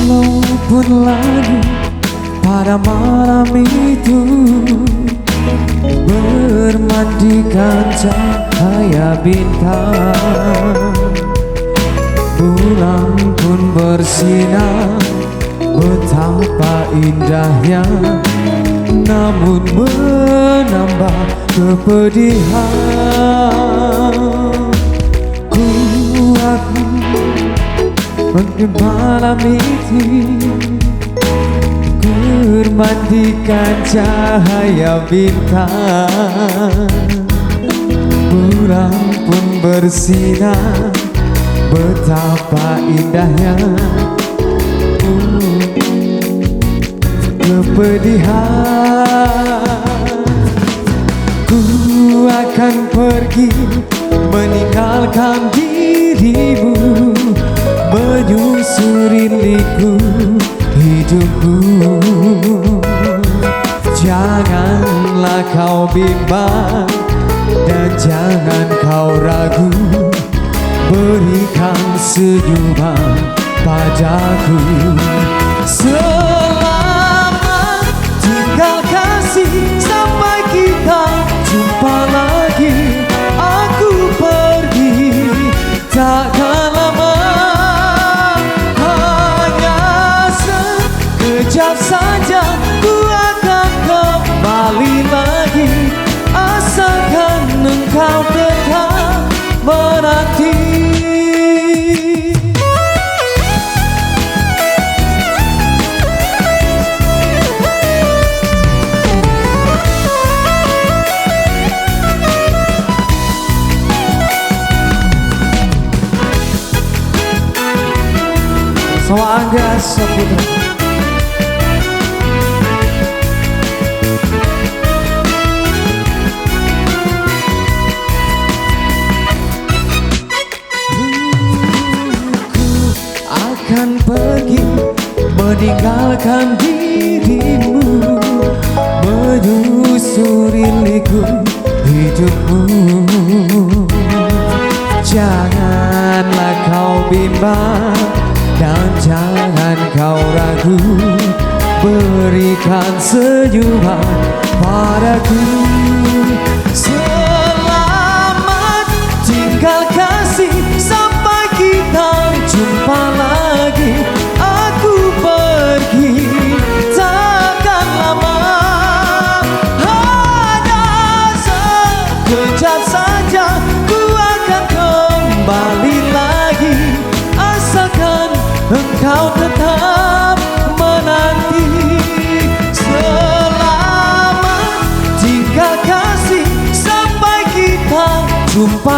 Walaupun lagi pada malam itu bermandikan cahaya bintang, bulan pun bersinar betapa indahnya, namun menambah kepedihan. Aku di malam itu bermandikan cahaya bintang, bulan pun bersinar betapa indahnya, kepedihan. Ku akan pergi meninggalkan dirimu, menyusuri liku hidupku. Janganlah kau bimbang dan jangan kau ragu, berikan senyuman padaku. Selamat tinggal kasih, sampai kita jumpa lagi. Aku pergi takkan lama, hanya sekejap saja. Ku akan kembali lagi, asalkan engkau tetap menanti. Sama Angga Saputra. Akan pergi meninggalkan dirimu, menyusuri liku hidupmu. Janganlah kau bimbang dan jangan kau ragu, berikan senyuman padaku. Selamat tinggal kasih, sampai kita jumpa lagi. Aku pergi takkan lama, hanya sekejap saja. Ku akan kembali lagi, asalkan engkau tetap menanti. Selamat tinggal kasih, sampai kita jumpa